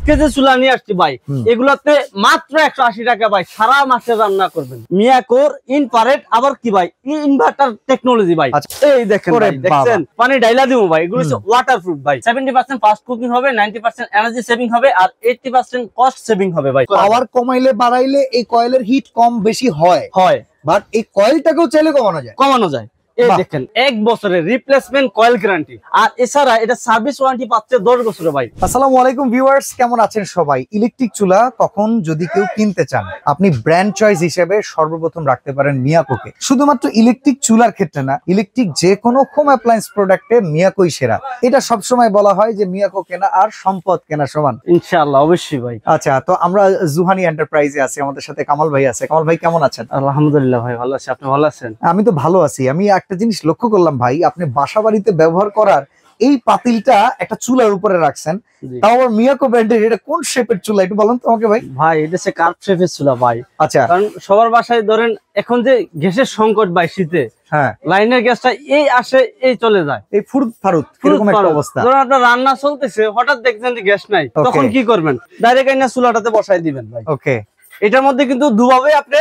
আজকে যে চুলা নিয়ে আসছি ভাই, এগুলাতে মাত্র 180 টাকা ভাই, সারা মাসে রান্না করবেন। মিয়াকোর ইনফ্রারেড, আবার কি ভাই, ইনভার্টার টেকনোলজি ভাই। এই দেখেন ভাই, দেখছেন পানি ডাইলা দিমু ভাই, এগুলো হচ্ছে ওয়াটারপ্রুফ ভাই। 70% ফাস্ট কুকিং হবে, 90% এনার্জি সেভিং হবে, আর 80% কস্ট সেভিং হবে ভাই। পাওয়ার কমাইলে বাড়াইলে এই কয়েলের হিট কম বেশি হয়, বাট এই কয়েলটাকেও চাইলে কমানো যায়। এই দেখেন 1 বছরের রিপ্লেসমেন্ট কয়েল গ্যারান্টি, আর এছাড়া এটা সার্ভিস ওয়ারেন্টি পাচ্ছে 10 বছরের ভাই। আসসালামু আলাইকুম ভিউয়ার্স, কেমন আছেন সবাই? ইলেকট্রিক চুলা কখন যদি কেউ কিনতে চান, আপনি ব্র্যান্ড চয়েস হিসেবে সর্বপ্রথম রাখতে পারেন মিয়াকোকে। শুধুমাত্র ইলেকট্রিক চুলার ক্ষেত্রে না, ইলেকট্রিক যে কোনো হোম অ্যাপ্লায়েন্স প্রোডাক্টে মিয়াকোই সেরা। এটা সবসময় বলা হয় যে মিয়াকো কেনা আর সম্পদ কেনা সমান। ইনশাআল্লাহ, অবশ্যই ভাই। আচ্ছা, তো আমরা জুহানি এন্টারপ্রাইজে আছি, আমাদের সাথে কামাল ভাই আছে। কামাল ভাই কেমন আছেন? আলহামদুলিল্লাহ ভাই, ভালো আছি। আপনি ভালো আছেন? আমি তো ভালো আছি। আমি একটা জিনিস লক্ষ্য করলাম ভাই, আপনি বাসা বাড়িতে ব্যবহার করার এই পাতিলটা একটা চুলার উপরে রাখছেন, তাও আবার মিয়াকো ব্র্যান্ডের। এটা কোন শেপের চুলা একটু বলেন তো আমাকে ভাই। ভাই এটা হচ্ছে কার্ভ শেপের চুলা ভাই। আচ্ছা, কারণ সবার বাসায় ধরেন এখন যে গ্যাসের সংকট ভাই, শীতে লাইনের গ্যাসটা এই আসে এই চলে যায়, এই ফুরুত ফারুত এরকম একটা অবস্থা। ধরুন আপনার রান্না চলতেছে, হঠাৎ দেখছেন যে গ্যাস নাই, তখন কি করবেন? ডাইরেক্ট আইনা চুলাটাতে বসাই দিবেন ভাই। ওকে, এটার মধ্যে কিন্তু দুভাবে আপনি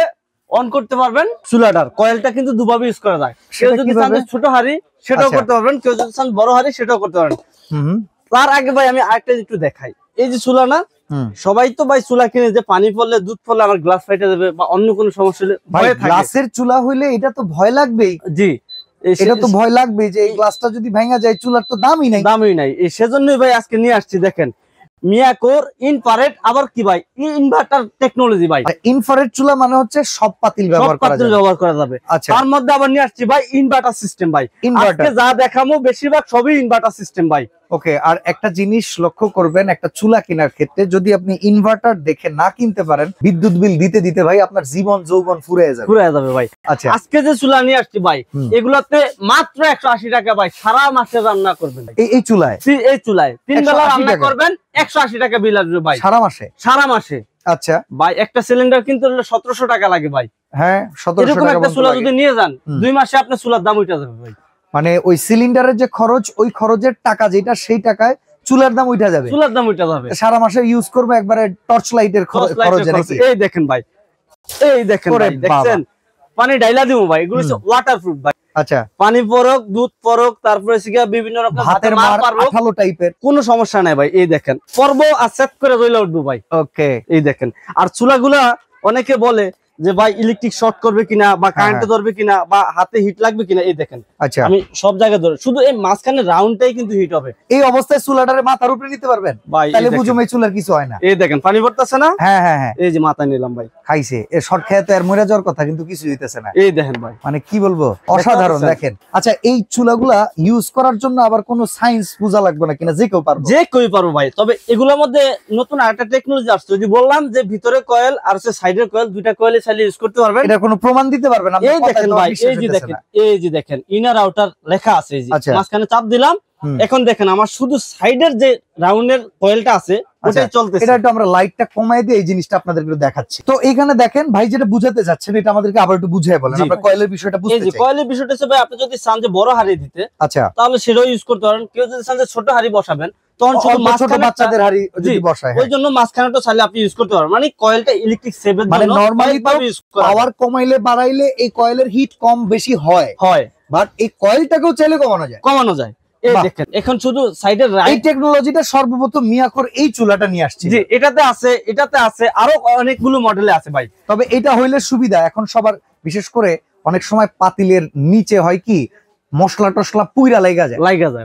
অন করতে পারবেন। চুলাটার কয়েলটা কিন্তু দুভাবে ইউজ করা যায়। কেউ যদি চান ছোট হাড়ি সেটাও করতে পারবেন, কেউ যদি চান বড় হাড়ি সেটাও করতে পারবেন। তার আগে ভাই আমি আরেকটা একটু দেখাই। এই যে চুলা না, সবাই তো ভাই চুলা কিনে যে পানি পড়লে দুধ পড়লে আমার গ্লাস ফাইটে যাবে বা অন্য কোনো সমস্যা হলে ভয় থাকে। গ্লাসের চুলা হইলে এটা তো ভয় লাগবেই। জি, এটা তো ভয় লাগবে যে এই গ্লাসটা যদি ভেঙে যায়, চুলার তো দামই নাই। সেজন্যই ভাই আজকে নিয়ে আসছি। দেখেন মিয়াকোর ইনফ্রারেড, আবার কি ভাই, ইনভার্টার টেকনোলজি ভাই। ইনফ্রারেড চুলা মানে হচ্ছে সব পাতিল ব্যবহার করা যাবে। তার মধ্যে আবার নিয়ে আসছি ভাই ইনভার্টার সিস্টেম ভাই। আজকে যা দেখামো বেশিরভাগ সবই ইনভার্টার সিস্টেম ভাই। ওকে, আর একটা জিনিস লক্ষ্য করবেন, একটা চুলা কেনার ক্ষেত্রে যদি আপনি ইনভার্টার দেখে না কিনতে পারেন, বিদ্যুৎ বিল দিতে দিতে ভাই আপনার জীবন যৌবন ফুরিয়ে যাবে ভাই। আচ্ছা, আজকে যে চুলা নিয়ে আসছি ভাই, এগুলাতে মাত্র 180 টাকা ভাই, সারা মাসে রান্না করবেন এই চুলায়। 3 বেলা রান্না করবেন, 180 টাকা বিল আসবে ভাই সারা মাসে। আচ্ছা ভাই, একটা সিলিন্ডার কিনতে হলে 1700 টাকা লাগে ভাই। হ্যাঁ, 1700 টাকা। একটা চুলা যদি নিয়ে যান 2 মাসে আপনার চুলার দাম উঠে যাবে ভাই। মানে ওই সিলিন্ডারের যে খরচ, ওই খরচের টাকা যেটা, সেই টাকায় চুলার দাম উঠে যাবে। সারা মাসে ইউজ করবো একবারে টর্চ লাইটের খরচ। এই দেখেন ভাই, এই দেখেন ভাই, দেখছেন পানি ডাইলা দিমু ভাই, এগুলো হচ্ছে ওয়াটারপ্রুফ ভাই। আচ্ছা, পানি পরক, দুধ পরক, তারপরে বিভিন্ন রকম হাতের মার আঠালো টাইপের কোনো সমস্যা নাই ভাই। এই দেখেন পর্ব আর সেট করে রইলা উঠবো ভাই। ওকে, এই দেখেন। আর চুলাগুলা অনেকে বলে যে ভাই ইলেকট্রিক শর্ট করবে কিনা, বা কারেন্টে ধরবে কিনা, বা হাতে হিট লাগবে কিনা। এই দেখেন, আচ্ছা, আমি সব জায়গায় ধরে, শুধু এই মাঝখানে রাউন্ডটাই কিন্তু হিট হবে। এই অবস্থায় চুলাটারে মাথার উপরে নিতে পারবেন ভাই, তাহলে বুঝুম এই চুলার কিছু হয় না। এই দেখেন পানি পড়তেছে না? হ্যাঁ হ্যাঁ হ্যাঁ, এই যে মাথায় নিলাম ভাই, খাইছে এ শর্ট খেয়ে তো আর মরে যাওয়ার কথা, কিন্তু কিছু হইতেছে না। এই দেখেন ভাই, মানে কি বলবো, অসাধারণ। দেখেন, আচ্ছা, এই চুলাগুলা ইউজ করার জন্য আবার কোনো সায়েন্স বোঝা লাগবে না কিনা? যে কেউ পারবো ভাই। তবে এগুলোর মধ্যে নতুন আরেকটা টেকনোলজি আসছে। যদি বললাম যে ভিতরে কয়েল আর সাইডের কয়েল, দুইটা কয়েলে চাইলে ইউজ করতে পারবেন। এটা কোনো প্রমাণ দিতে পারবেন আপনি? এই দেখেন ভাই, এই যে দেখেন ইনার আউটার লেখা আছে। এই যে মাঝখানে চাপ দিলাম, এখন দেখেন আমার শুধু সাইডের যে রাউন্ডের কয়েলটা আছে ওটাই চলতেছে। এটা একটু আমরা লাইটটা কমায় দিয়ে এই জিনিসটা আপনাদেরকে দেখাচ্ছি। তো এখানে দেখেন ভাই, যেটা বুঝাতে যাচ্ছেন এটা আমাদেরকে আবার একটু বুঝিয়ে বলেন। আমরা কয়েলের বিষয়টা বুঝতে চাই। কয়েলের বিষয়টা হচ্ছে ভাই, আপনি যদি চান যে বড় হাড়ি দিতে, আচ্ছা, তাহলে সেটাও ইউজ করতে পারেন। কেউ যদি চান যে ছোট হাড়ি বসাবেন, তখন শুধু ছোট বাচ্চাদের হাড়ি যদি বসায়, ওই জন্য মাঝখানেটা চাইলে আপনি ইউজ করতে পারবেন। মানে কয়েলটা ইলেকট্রিক সেভের জন্য। মানে নরমালি পাওয়ার কমাইলে বাড়াইলে এই কয়েলের হিট কম বেশি হয়, বাট এই কয়েলটাকেও চাইলে কমানো যায়। এই দেখেন, এখন শুধু সাইডের এই টেকনোলজিটা সর্বপ্রথম মিয়াকোর এই চুলাটা নিয়ে আসছে। জি, এটাতে আছে, আরো অনেকগুলো মডেলে আছে ভাই। তবে এটা হইলে সুবিধা, এখন সবার বিশেষ করে অনেক সময় পাতিলের নিচে হয় কি, মশলা টসলা পুইরা লাগা যায়।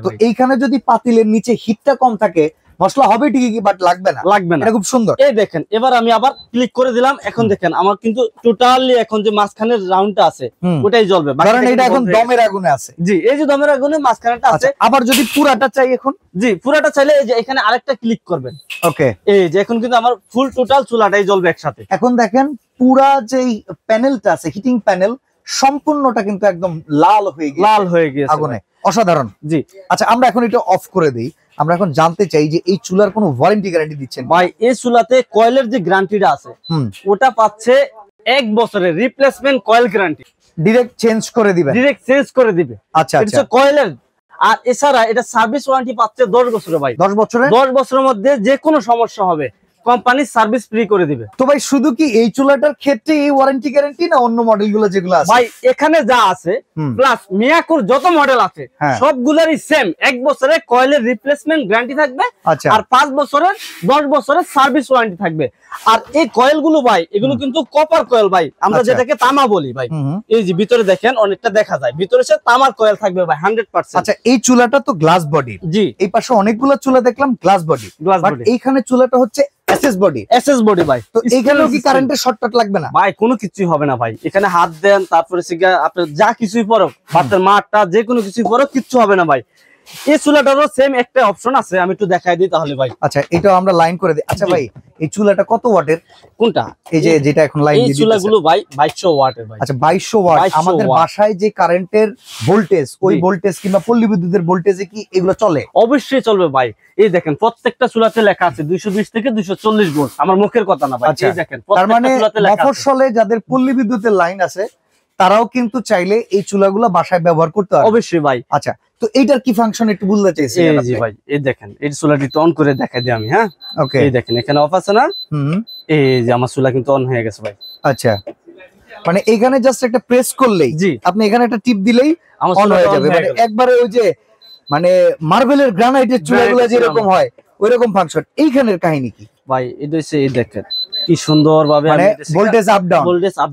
তো এইখানে যদি পাতিলের নিচে হিটটা কম থাকে, মশলা হবে ঠিকই, বাট লাগবে না। এটা খুব সুন্দর। এই দেখেন, এবার আমি আবার ক্লিক করে দিলাম। এখন দেখেন আমার কিন্তু টোটালি এখন যে মাঝখানের রাউন্ডটা আছে ওটাই জ্বলবে। কারণ এটা এখন দমের আগুনে আছে। জি, এই যে দমের আগুনে মাঝখানেটা আছে। আবার যদি পুরাটা চাই এখন, জি পুরাটা চাইলে এই যে এখানে আরেকটা ক্লিক করবেন। ওকে, এই যে এখন কিন্তু আমার ফুল টোটাল চুলাটাই জ্বলবে একসাথে। এখন দেখেন পুরা যেই প্যানেলটা আছে, হিটিং প্যানেল, সম্পূর্ণটা কিন্তু একদম লাল হয়ে গিয়েছে আগুনে। অসাধারণ। জি, আচ্ছা, আমরা এখন এটা অফ করে দেই। আমরা এখন জানতে চাই যে এই চুলার কোনো ওয়ারেন্টি গ্যারান্টি দিচ্ছেন ভাই? এই চুলাতে কয়েলের যে গ্যারান্টিটা আছে ওটা পাচ্ছে 1 বছরের replacement coil guarantee. Direct change করে দিবে? আচ্ছা, আচ্ছা, কয়েলের। আর এছাড়া এটা সার্ভিস ওয়ারেন্টি পাচ্ছে 10 বছরের ভাই। 10 বছরে 10 বছরের মধ্যে যে কোনো সমস্যা হবে কোম্পানি সার্ভিস ফ্রি করে দিবে। তো ভাই শুধু কি এই চুলাটার ক্ষেত্রে এই ওয়ারেন্টি গ্যারান্টি না অন্য মডেলগুলো যেগুলো আছে? ভাই এখানে যা আছে প্লাস মিয়াকোর যত মডেল আছে সবগুলোরই সেম 1 বছরের কয়েলের রিপ্লেসমেন্ট গ্যারান্টি থাকবে আর 5 বছরের 10 বছরের সার্ভিস ওয়ারেন্টি থাকবে। আর এই কয়েল গুলো ভাই এগুলো কিন্তু কপার কয়েল ভাই, আমরা যেটাকে তামা বলি ভাই। এই যে ভিতরে দেখেন অনেকটা দেখা যায়, ভিতরে সে তামার কয়েল থাকবে ভাই 100%। আচ্ছা এই চুলাটা তো গ্লাস বডি, জি এই পাশে অনেকগুলো চুলা দেখলাম গ্লাস বডি, বাট এইখানে চুলাটা হচ্ছে এসএস বডি। এসএস বডি ভাই। তো এখানেও কি কারেন্টের শর্টকাট লাগবে না? ভাই কোনো কিছুই হবে না ভাই, এখানে হাত দেন তারপরে আপনি যা কিছুই পরো, ভাতের মাঠটা যে কোনো কিছুই পরো কিচ্ছু হবে না ভাই। এই চুলাটারও সেম একটা অপশন আছে, আমি একটু দেখাই দিই তাহলে ভাই। আচ্ছা এটাও আমরা লাইন করে দিই। আচ্ছা ভাই এই চুলাটা কত ওয়াটের? কোনটা? এই যে যেটা এখন লাইন দিয়ে এই চুলাগুলো ভাই 2200 ওয়াটের ভাই। আচ্ছা 2200 ওয়াট। আমাদের বাসায় যে কারেন্টের ভোল্টেজ, ওই ভোল্টেজ কিংবা পল্লী বিদ্যুতের ভোল্টেজে কি এগুলো চলে? অবশ্যই চলবে ভাই। এই দেখেন প্রত্যেকটা চুলাতে লেখা আছে 220 থেকে 240 ভোল্ট, আমার মুখের কথা না ভাই। এই দেখেন তার মানে মফস্বলে যাদের পল্লী বিদ্যুতের লাইন আছে তারাও কিন্তু চাইলে এই চুলাগুলো বাসায় ব্যবহার করতে পারবে। অবশ্যই ভাই। আচ্ছা তো এইটার কি ফাংশন একটু বলতে চাইছি। এই জি ভাই এই দেখেন এই চুলাটি অন করে দেখাই দিই আমি। হ্যাঁ ওকে, এই দেখেন এখানে অফ আছে না? এই যে আমার চুলা কিন্তু অন হয়ে গেছে ভাই। আচ্ছা মানে এখানে জাস্ট একটা প্রেস করলেই, জি আপনি এখানে একটা টিপ দিলেই অন হয়ে যাবে। মানে একবারে ওই যে মানে মার্বেলের গ্রানাইটের চুলাগুলো যেরকম হয় ওইরকম ফাংশন। এইখানের কাহিনী কি ভাই? এটা হচ্ছে এই দেখেন কি সুন্দর ভাবে মানে ভোল্টেজ আপ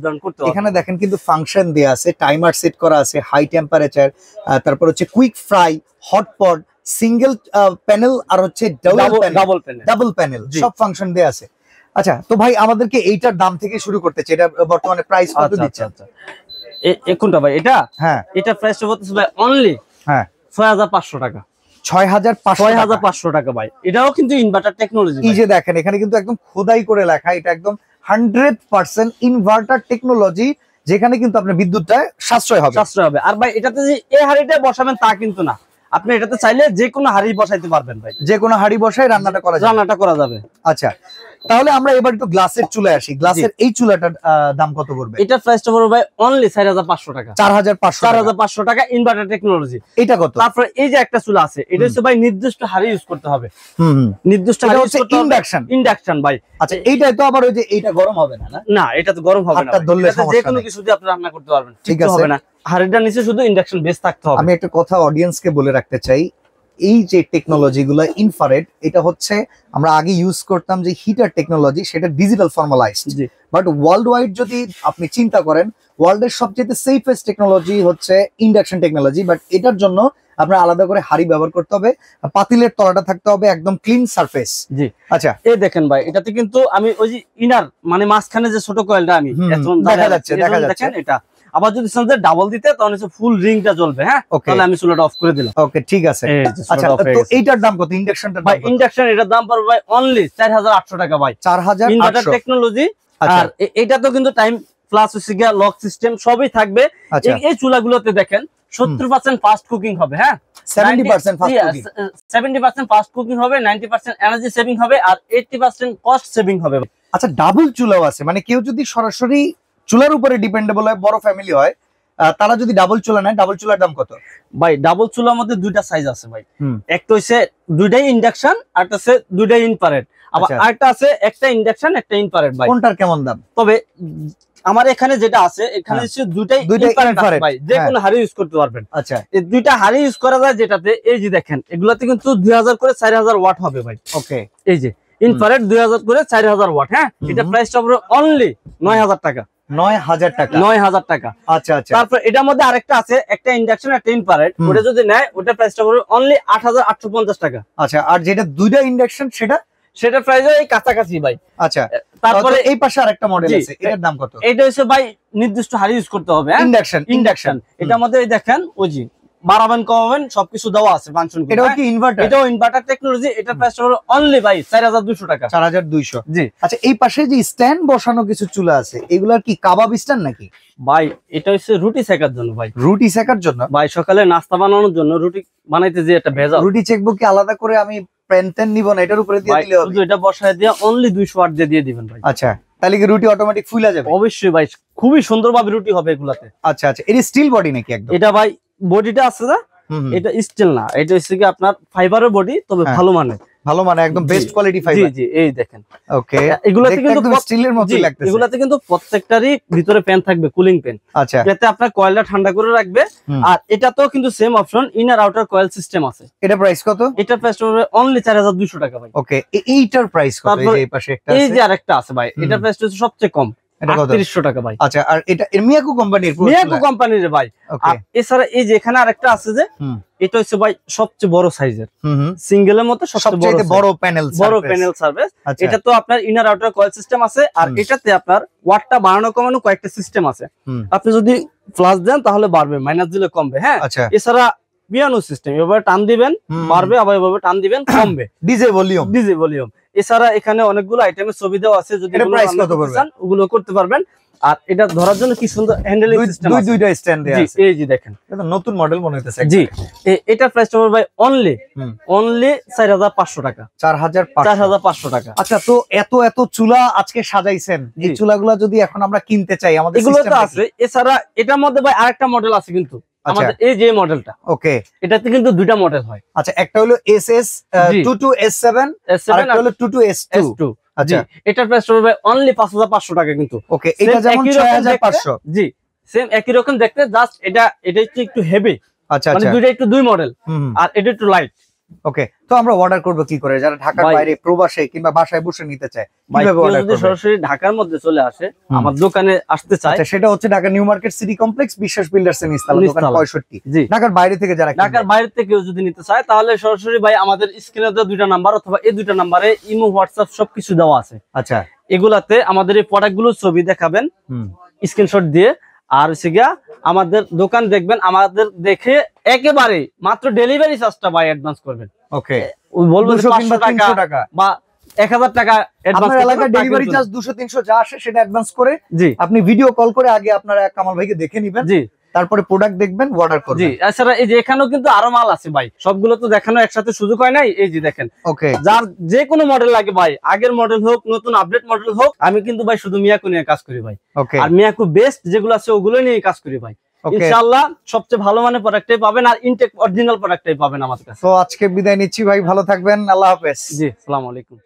ডাউন করতে হবে। এখানে দেখেন কিন্তু ফাংশন দেয়া আছে, টাইমার সেট করা আছে, হাই টেম্পারেচার, তারপর হচ্ছে quick fry, hot pot, single panel আর হচ্ছে ডাবল প্যানেল, সব ফাংশন দেয়া আছে। আচ্ছা তো ভাই আমাদেরকে এইটার দাম থেকে শুরু করতে চাই, এটা বর্তমানে প্রাইস কত দিচ্ছে? আচ্ছা কোনটা ভাই? এটা হ্যাঁ এটা প্রাইস হচ্ছে ভাই অনলি 6500 টাকা। 6500 টাকা ভাই। এটাও কিন্তু ইনভার্টার টেকনোলজি। এই যে দেখেন এখানে কিন্তু একদম খোদাই করে লেখা, এটা একদম 100% ইনভার্টার টেকনোলজি, যেখানে কিন্তু আপনার বিদ্যুৎটা সাশ্রয় হবে। আর ভাই এটাতে যে এই হাড়িটা বসাবেন তা কিন্তু না, আপনি এটাতে চাইলে যে কোনো হাড়ি বসাইতে পারবেন ভাই। যে কোনো হাড়ি বসাই রান্নাটা করা যাবে। আচ্ছা তাহলে আমরা এবার একটু গ্লাসের চুলায় আসি। গ্লাসের এই চুলাটার দাম কত পড়বে? এটা প্রাইসটা পড়বে ভাই অনলি 4500 টাকা। 4500 টাকা ইনভার্টার টেকনোলজি। এটা কত? তারপর এই যে একটা চুলা আছে, এটা হচ্ছে ভাই নির্দিষ্ট হাড়ি ইউজ করতে হবে। নির্দিষ্ট হাড়ি ইউজ করতে হবে, ইন্ডাকশন ভাই। আচ্ছা এইটাই তো আবার ওই যে এইটা গরম হবে না? না এটা তো গরম হবে না, এটা যে কোনো কিছু দিয়ে আপনি রান্না করতে পারবেন, ঠিক হবে না। হাড়িটার নিচে শুধু ইন্ডাকশন বেস থাকতে হবে। আমি একটা কথা অডিয়েন্সকে বলে রাখতে চাই, এই যে টেকনোলজি গুলো ইনফ্রারেড, এটা হচ্ছে আমরা আগে ইউজ করতাম যে হিটার টেকনোলজি, সেটা ডিজিটাল ফর্মালাইজড। বাট ওয়ার্ল্ড ওয়াইড যদি আপনি চিন্তা করেন, ওয়ার্ল্ডের সবচেয়ে সেফেস্ট টেকনোলজি হচ্ছে ইন্ডাকশন টেকনোলজি। বাট এটার জন্য আপনার আলাদা করে হাড়ি ব্যবহার করতে হবে, পাতিলের তলাটা থাকতে হবে একদম ক্লিন সারফেস। জি আচ্ছা এই দেখেন ভাই, এটাতে কিন্তু আমি ওই যে ইনার মানে মাঝখানে যে ছোট কয়েলটা আমি দেখা যাচ্ছে দেখেন এটা। আবার যদি ডাবল দিতে তাহলে ফুল রিংটা জ্বলবে। হ্যাঁ তাহলে আমি চুলাটা অফ করে দিলাম। ওকে ঠিক আছে। আচ্ছা তো এইটার দাম কত? ইন্ডাকশনটার দাম? ভাই ইন্ডাকশন এটার দাম পড়বে ভাই অনলি 4800 টাকা ভাই। 4800 ইনভার্টার টেকনোলজি। আর এটা তো কিন্তু টাইম প্লাস হচ্ছে গিয়া লক সিস্টেম সবই থাকবে। এই চুলাগুলোতে দেখেন 70% ফাস্ট কুকিং হবে। হ্যাঁ 70% ফাস্ট কুকিং, 70% ফাস্ট কুকিং হবে, 90% এনার্জি সেভিং হবে আর 80% কস্ট সেভিং হবে। আচ্ছা ডাবল চুলাও আছে, মানে কেউ যদি সরাসরি চুলার উপরে ডিপেন্ডেবল হয়, বড় ফ্যামিলি হয়, তারা যদি ডাবল চুলা নেয়, ডাবল চুলার দাম কত? ভাই ডাবল চুলার মধ্যে দুইটা সাইজ আছে ভাই। একটা হচ্ছে দুইটাই ইন্ডাকশন, আরটা আছে দুইটাই ইনফ্রারেড। আবার আরেকটা আছে একটা ইন্ডাকশন একটা ইনফ্রারেড ভাই। কোনটার কেমন দাম? তবে আমার এখানে যেটা আছে এখানে হচ্ছে দুইটাই ইনফ্রারেড ভাই, যে কোনো হাড়ি ইউজ করতে পারবেন। আচ্ছা এই দুইটা হাড়ি ইউজ করা যায়, যেটাতে এই যে দেখেন এগুলাতে কিন্তু 2000 করে 4000 ওয়াট হবে ভাই। ওকে এই যে ইনফ্রারেড 2000 করে 4000 ওয়াট। হ্যাঁ এটা প্রাইসটা পড়বে অনলি 9000 টাকা। 9000 টাকা? 9000 টাকা। আচ্ছা আচ্ছা। তারপর এটার মধ্যে আরেকটা আছে, একটা ইন্ডাকশন একটা ইনফ্রারেড, ওটা যদি নেয় ওটা প্রাইসটা পড়বে অনলি 8850 টাকা। আচ্ছা আর যেটা দুইটা ইন্ডাকশন সেটা প্রাইস এই কাছাকাছি ভাই। আচ্ছা তারপরে এই পাশে আরেকটা মডেল আছে, এটার দাম কত? এটা হচ্ছে ভাই নির্দিষ্ট হাড়ি ইউজ করতে হবে। ইন্ডাকশন এটার মধ্যে দেখেন ওই যে বাড়াবেন কমাবেন সবকিছু দেওয়া আছে ফাংশন। এটাও কি ইনভার্টার? এটাও ইনভার্টার টেকনোলজি। এটা প্রাইস হলো অনলি ভাই 4200 টাকা। 4200। জি। আচ্ছা এই পাশে যে স্ট্যান্ড বসানো কিছু চুলা আছে, এগুলার কি কাবাব স্ট্যান্ড নাকি? ভাই এটা হচ্ছে রুটি সেকার জন্য ভাই। রুটি সেকার জন্য? ভাই সকালে নাস্তা বানানোর জন্য, রুটি বানাইতে যে একটা ভেজা রুটি চেকবো কি আলাদা করে আমি প্যান নিব না, এটার উপরে দিয়ে দিলে হবে? শুধু এটা বসায় দিয়ে অনলি 200 ওয়াট দিয়ে দিবেন ভাই। আচ্ছা তাহলে কি রুটি অটোমেটিক ফুলে যাবে? অবশ্যই ভাই, খুবই সুন্দরভাবে রুটি হবে এগুলাতে। আচ্ছা আচ্ছা। এটা স্টিল বডি নাকি একদম? এটা ভাই বডিটা আছে না, এটা স্টিল না, এটা হচ্ছে কি আপনার ফাইবারের বডি, তবে ভালো মানের, ভালো মানে একদম বেস্ট কোয়ালিটি ফাইবার। জি এই দেখেন। ওকে, এগুলাতে কিন্তু একদম স্টিলের মতই লাগতেছে। এগুলাতে কিন্তু প্রত্যেকটারই ভিতরে ফ্যান থাকবে, কুলিং ফ্যান। আচ্ছা, যাতে আপনার কয়েলটা ঠান্ডা করে রাখবে। আর এটাতেও কিন্তু same option, inner outer coil system আছে। এটা প্রাইস কত? এটা প্রাইস হবে অনলি 4200 টাকা ভাই। ওকে, এইটার প্রাইস কত? এই যে এই পাশে একটা আছে, এই যে আরেকটা আছে ভাই, এটা প্রাইস হচ্ছে সবচেয়ে কম, এটা কত? 3800 টাকা ভাই। আচ্ছা, আর এটা মিয়াকো কোম্পানির, মিয়াকো কোম্পানির ভাই। আর এছাড়া এই যে এখানে আরেকটা আছে যে, এটা হচ্ছে ভাই সবচেয়ে বড় সাইজের, সিঙ্গেলের মতো সবচেয়ে বড় প্যানেল সার্ভিস। এটা তো আপনার ইনার আউটার কয়েল সিস্টেম আছে, আর এটাতে আপনার ওয়াটটা বাড়ানো কমানো কয়েকটা সিস্টেম আছে। আপনি যদি প্লাস দেন তাহলে বাড়বে, মাইনাস দিলে কমবে। হ্যাঁ, এছাড়া পিয়ানো সিস্টেম, এভাবে টান দিবেন বাড়বে, আবার এভাবে টান দিবেন কমবে। DJ volume. এছাড়া এখানে অনেকগুলো আইটেমের ছবি দেওয়া আছে, যদি ওগুলো করতে পারবেন। আর এটা ধরার জন্য কি সুন্দর হ্যান্ডেলিং সিস্টেম আছে, দুইটা স্ট্যান্ড দেয়া আছে। এই যে দেখেন, এটা নতুন মডেল মনে হইতেছে। জি, এটার প্রাইস হবে ভাই অনলি 4500 টাকা। 4500 টাকা। আচ্ছা, তো এত চুলা আজকে সাজাইছেন, এই চুলাগুলা যদি এখন আমরা কিনতে চাই, আমাদের এগুলো তো আছে। এছাড়া এটার মধ্যে ভাই আরেকটা মডেল আছে কিন্তু আমাদের, এই যে মডেলটা। ওকে, এটাতে কিন্তু দুইটা মডেল হয়। আচ্ছা, একটা হলো SS 22S7, আর একটা হলো 22S2। আচ্ছা, এটার প্রাইস হবে অনলি 5500 টাকা কিন্তু। ওকে, এটা যেমন 6500। জি, সেম একই রকম দেখতে, জাস্ট এটা একটু হেভি। আচ্ছা, মানে দুইটা একটু দুই মডেল, আর এটা একটু লাইট। ওকে, তো আমরা অর্ডার করব কি করে, যারা ঢাকার বাইরে প্রবাসে কিংবা বাসায় বসে নিতে চায়, কিভাবে অর্ডার করবে? সরাসরি ঢাকার মধ্যে চলে আসে, আমার দোকানে আসতে চায়, আচ্ছা, সেটা হচ্ছে Dhaka new market city complex, বিশ্বাস বিল্ডার্স এর নিচতলা, দোকান 65। জি, ঢাকার বাইরে থেকে যারা ঢাকার বাইরে থেকে যদি নিতে চায়, তাহলে সরাসরি ভাই আমাদের স্ক্রিনে দেওয়া দুইটা নাম্বার, অথবা এই দুইটা নাম্বারে ইমো, হোয়াটসঅ্যাপ সবকিছু দেওয়া আছে। আচ্ছা, এগুলাতে আমাদের এই প্রোডাক্টগুলোর ছবি দেখাবেন স্ক্রিনশট দিয়ে, আর হচ্ছে গিয়া আমাদের দোকান দেখবেন, আমাদের দেখে একেবারে মাত্র ডেলিভারি চার্জটা ভাই অ্যাডভান্স করবেন। ওকে, বলবেন 500 কিংবা 300 টাকা বা 1000 টাকা অ্যাডভান্স। আপনার এলাকায় ডেলিভারি চার্জ 200-300 যা আসে সেটা অ্যাডভান্স করে, জি, আপনি ভিডিও কল করে আগে আপনারা কামাল ভাইকে দেখে নেবেন, জি, তারপরে প্রোডাক্ট দেখবেন, অর্ডার করবেন। জি, এছাড়া এই যে এখানেও কিন্তু আরো মাল আছে ভাই, সবগুলো তো দেখানো একসাথে সুযোগ হয় নাই। এই যে দেখেন, ওকে, যার যে কোনো মডেল লাগে ভাই, আগের মডেল হোক, নতুন আপডেট মডেল হোক, আমি কিন্তু ভাই শুধু মিয়াকো নিয়ে কাজ করি ভাই। ওকে, আর মিয়াকো বেস্ট যেগুলো আছে ওগুলো নিয়ে কাজ করি ভাই। ইনশাআল্লাহ সবচেয়ে ভালো মানের প্রোডাক্টই পাবেন, আর ইনটেক অরিজিনাল প্রোডাক্টই পাবেন আমাদের কাছে। তো আজকে বিদায় নিচ্ছি ভাই, ভালো থাকবেন, আল্লাহ হাফেজ। জি, আসসালামু আলাইকুম।